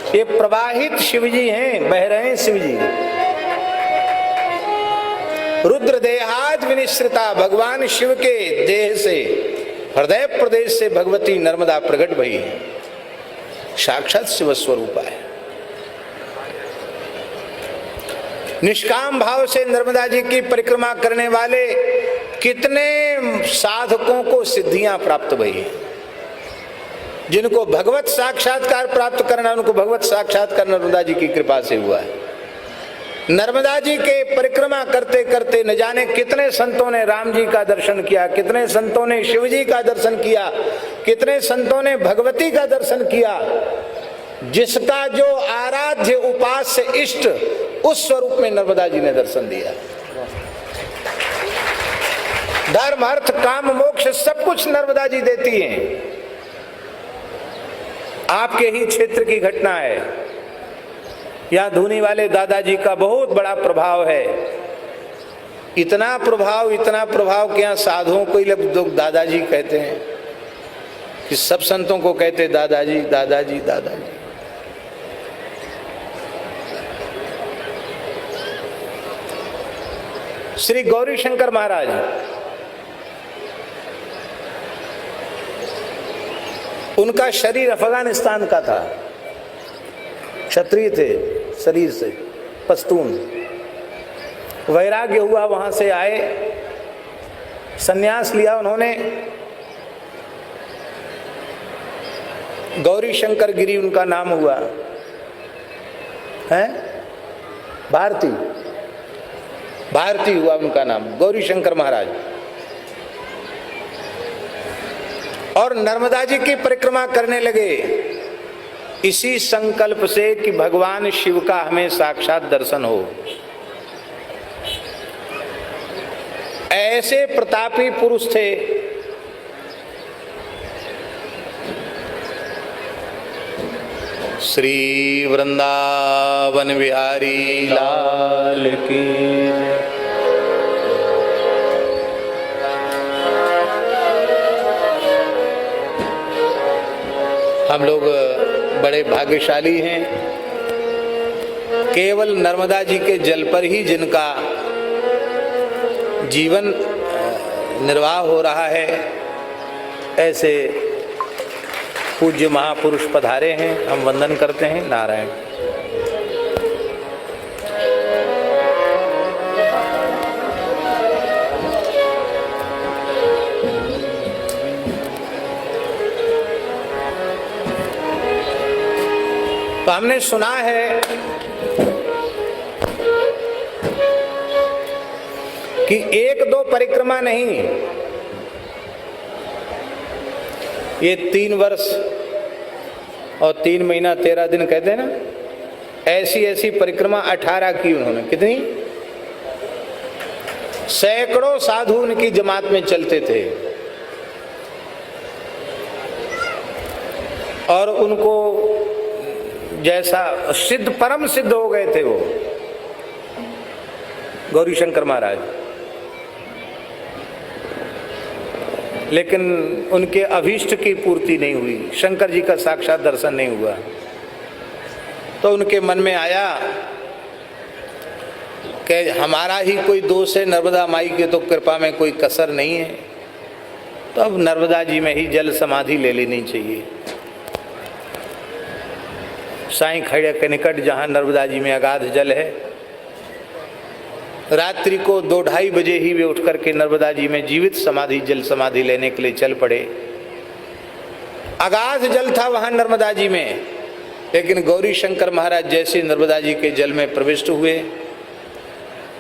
ये प्रवाहित शिवजी हैं, बह रहे हैं शिवजी। रुद्र देहाज विनिश्रिता, भगवान शिव के देह से, हृदय प्रदेश से भगवती नर्मदा प्रकट भई, साक्षात शिव स्वरूपा है। निष्काम भाव से नर्मदा जी की परिक्रमा करने वाले कितने साधकों को सिद्धियां प्राप्त भई। जिनको भगवत साक्षात्कार प्राप्त करना, उनको भगवत साक्षात्कार नर्मदा जी की कृपा से हुआ है। नर्मदा जी के परिक्रमा करते करते न जाने कितने संतों ने राम जी का दर्शन किया, कितने संतों ने शिव जी का दर्शन किया, कितने संतों ने भगवती का दर्शन किया। जिसका जो आराध्य उपास्य इष्ट, उस स्वरूप में नर्मदा जी ने दर्शन दिया। धर्म अर्थ काम मोक्ष सब कुछ नर्मदा जी देती हैं। आपके ही क्षेत्र की घटना है। यहाँ धूनी वाले दादाजी का बहुत बड़ा प्रभाव है। इतना प्रभाव कि यहाँ साधुओं को ही लोग दादाजी कहते हैं, कि सब संतों को कहते दादाजी दादाजी दादाजी। श्री गौरी शंकर महाराज उनका शरीर अफगानिस्तान का था, क्षत्रिय थे शरीर से, पश्तून। वैराग्य हुआ, वहां से आए, सन्यास लिया उन्होंने। गौरी शंकर गिरी उनका नाम हुआ है। भारती हुआ उनका नाम, गौरी शंकर महाराज। और नर्मदा जी की परिक्रमा करने लगे इसी संकल्प से कि भगवान शिव का हमें साक्षात दर्शन हो। ऐसे प्रतापी पुरुष थे। श्री वृंदावन बिहारी लाल की। हम लोग बड़े भाग्यशाली हैं। केवल नर्मदा जी के जल पर ही जिनका जीवन निर्वाह हो रहा है, ऐसे पूज्य महापुरुष पधारे हैं। हम वंदन करते हैं। नारायण। तो हमने सुना है कि एक दो परिक्रमा नहीं, ये 3 वर्ष और 3 महीना 13 दिन कहते हैं ना, ऐसी परिक्रमा 18 की उन्होंने। कितनी? सैकड़ों साधु उनकी जमात में चलते थे और उनको जैसा सिद्ध, परम सिद्ध हो गए थे वो गौरी शंकर महाराज। लेकिन उनके अभीष्ट की पूर्ति नहीं हुई, शंकर जी का साक्षात दर्शन नहीं हुआ। तो उनके मन में आया कि हमारा ही कोई दोष है, नर्मदा माई के तो कृपा में कोई कसर नहीं है, तो अब नर्मदा जी में ही जल समाधि ले लेनी चाहिए। साईं खड़े के निकट जहाँ नर्मदा जी में अगाध जल है, रात्रि को 2-2:30 बजे ही वे उठ करके नर्मदा जी में जीवित समाधि, जल समाधि लेने के लिए चल पड़े। अगाध जल था वहाँ नर्मदा जी में, लेकिन गौरी शंकर महाराज जैसे नर्मदा जी के जल में प्रविष्ट हुए,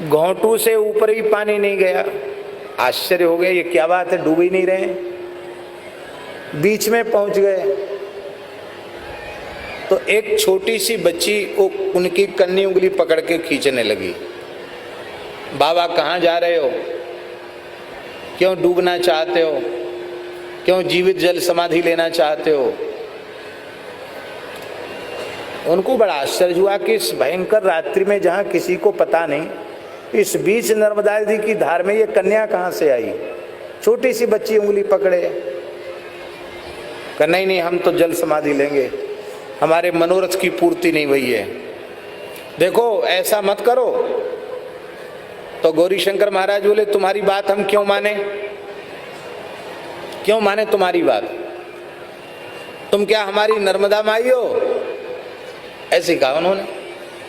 घोंटू से ऊपर ही पानी नहीं गया। आश्चर्य हो गया, ये क्या बात है, डूब ही नहीं रहे। बीच में पहुंच गए तो एक छोटी सी बच्ची उनकी कन्नी उंगली पकड़ के खींचने लगी। बाबा कहाँ जा रहे हो, क्यों डूबना चाहते हो, क्यों जीवित जल समाधि लेना चाहते हो? उनको बड़ा आश्चर्य हुआ कि इस भयंकर रात्रि में जहाँ किसी को पता नहीं, इस बीच नर्मदा नदी की धार में ये कन्या कहाँ से आई? छोटी सी बच्ची उंगली पकड़े। नहीं, हम तो जल समाधि लेंगे। हमारे मनोरथ की पूर्ति नहीं हुई है। देखो ऐसा मत करो। तो गौरी शंकर महाराज बोले तुम्हारी बात हम क्यों माने, क्यों माने तुम्हारी बात? तुम क्या हमारी नर्मदा माई हो? ऐसे कहा उन्होंने।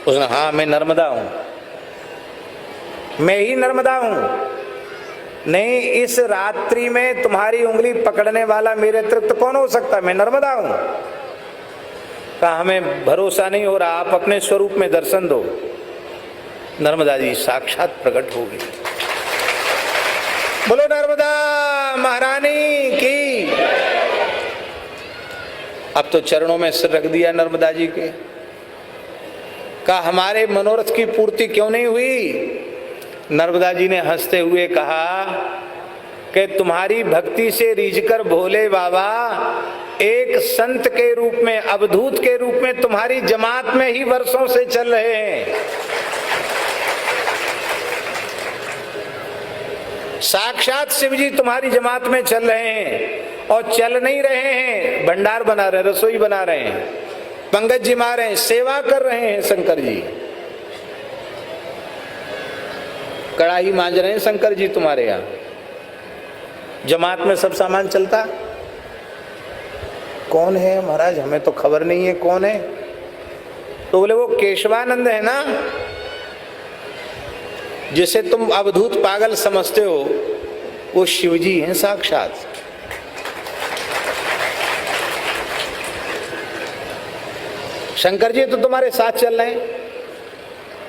उसने हाँ मैं नर्मदा हूं, मैं ही नर्मदा हूं। नहीं, इस रात्रि में तुम्हारी उंगली पकड़ने वाला मेरे अतिरिक्त कौन हो सकता? मैं नर्मदा हूं। कहा हमें भरोसा नहीं हो रहा, आप अपने स्वरूप में दर्शन दो। नर्मदा जी साक्षात प्रकट हो गई। बोलो नर्मदा महारानी की। अब तो चरणों में सिर रख दिया नर्मदा जी के। कहा हमारे मनोरथ की पूर्ति क्यों नहीं हुई? नर्मदा जी ने हंसते हुए कहा कि तुम्हारी भक्ति से रीझकर भोले बाबा एक संत के रूप में, अवधूत के रूप में तुम्हारी जमात में ही वर्षों से चल रहे हैं। साक्षात शिव जी तुम्हारी जमात में चल रहे हैं और चल नहीं रहे हैं, भंडार बना रहे, रसोई बना रहे हैं, पंकज जी मार रहे हैं, सेवा कर रहे हैं। शंकर जी कड़ाही मांज रहे हैं, शंकर जी तुम्हारे यहाँ। जमात में सब सामान चलता। कौन है महाराज? हमें तो खबर नहीं है कौन है। तो बोले वो केशवानंद है ना, जिसे तुम अवधूत पागल समझते हो, वो शिवजी हैं साक्षात। शंकर जी तो तुम्हारे साथ चल रहे हैं,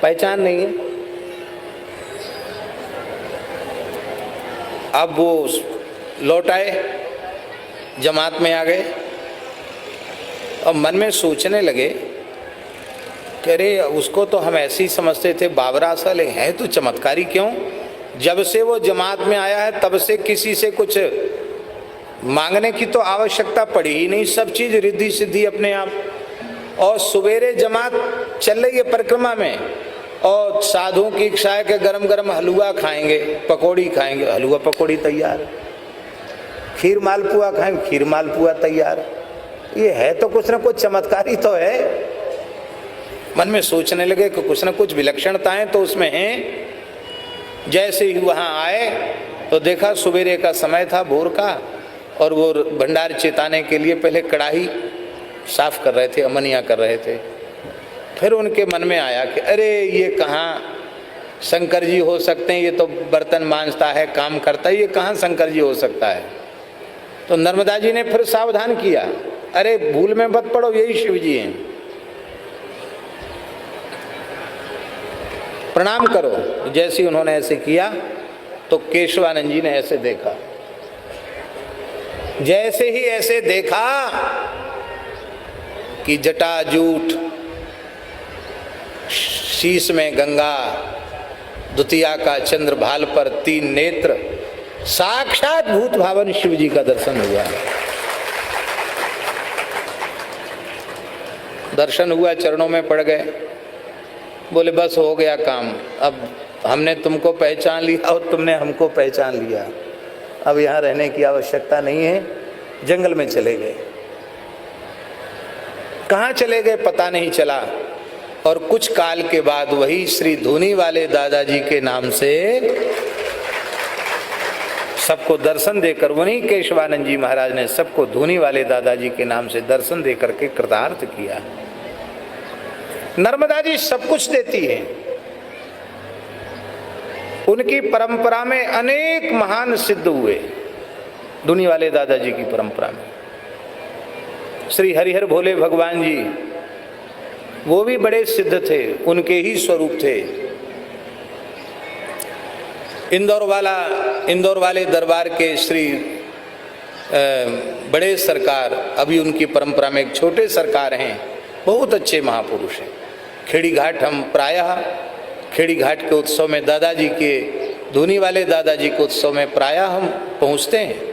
पहचान नहीं है। अब वो लौट आए, जमात में आ गए और मन में सोचने लगे कि अरे उसको तो हम ऐसे ही समझते थे, बाबरा सा, ले है तो चमत्कारी क्यों? जब से वो जमात में आया है तब से किसी से कुछ मांगने की तो आवश्यकता पड़ी ही नहीं, सब चीज रिद्धि सिद्धि अपने आप। और सवेरे जमात चल रही है परिक्रमा में और साधुओं की इच्छा है कि गरम गरम हलवा खाएंगे, पकौड़ी खाएंगे, हलवा पकौड़ी तैयार, खीर मालपुआ खाएंगे, खीर मालपुआ तैयार। ये है तो कुछ ना कुछ चमत्कारी तो है। मन में सोचने लगे कि कुछ ना कुछ विलक्षणताएं तो उसमें हैं। जैसे ही वहां आए तो देखा सवेरे का समय था, भोर का, और वो भंडार चिताने के लिए पहले कड़ाही साफ कर रहे थे, अमनिया कर रहे थे। फिर उनके मन में आया कि अरे ये कहाँ शंकर जी हो सकते हैं, ये तो बर्तन मांजता है, काम करता है, ये कहाँ शंकर जी हो सकता है। तो नर्मदा जी ने फिर सावधान किया, अरे भूल में मत पड़ो, यही शिव जी हैं, प्रणाम करो। जैसे उन्होंने ऐसे किया तो केशवानंद जी ने ऐसे देखा। जैसे ही ऐसे देखा कि जटाजूट, शीश में गंगा, द्वितीया का चंद्र भाल पर 3 नेत्र, साक्षात भूत भावन शिव जी का दर्शन हुआ। दर्शन हुआ, चरणों में पड़ गए। बोले बस हो गया काम, अब हमने तुमको पहचान लिया और तुमने हमको पहचान लिया, अब यहाँ रहने की आवश्यकता नहीं है। जंगल में चले गए। कहाँ चले गए पता नहीं चला। और कुछ काल के बाद वही श्री धूनी वाले दादाजी के नाम से सबको दर्शन देकर, वहीं केशवानंद जी महाराज ने सबको धूनी वाले दादाजी के नाम से दर्शन देकर के कृतार्थ किया। नर्मदा जी सब कुछ देती है। उनकी परंपरा में अनेक महान सिद्ध हुए। धूनी वाले दादाजी की परंपरा में श्री हरिहर भोले भगवान जी, वो भी बड़े सिद्ध थे, उनके ही स्वरूप थे। इंदौर वाले दरबार के श्री बड़े सरकार, अभी उनकी परंपरा में एक छोटे सरकार हैं, बहुत अच्छे महापुरुष हैं। खेड़ी घाट हम प्रायः खेड़ी घाट के उत्सव में दादाजी के, धूनी वाले दादाजी के उत्सव में प्रायः हम पहुँचते हैं।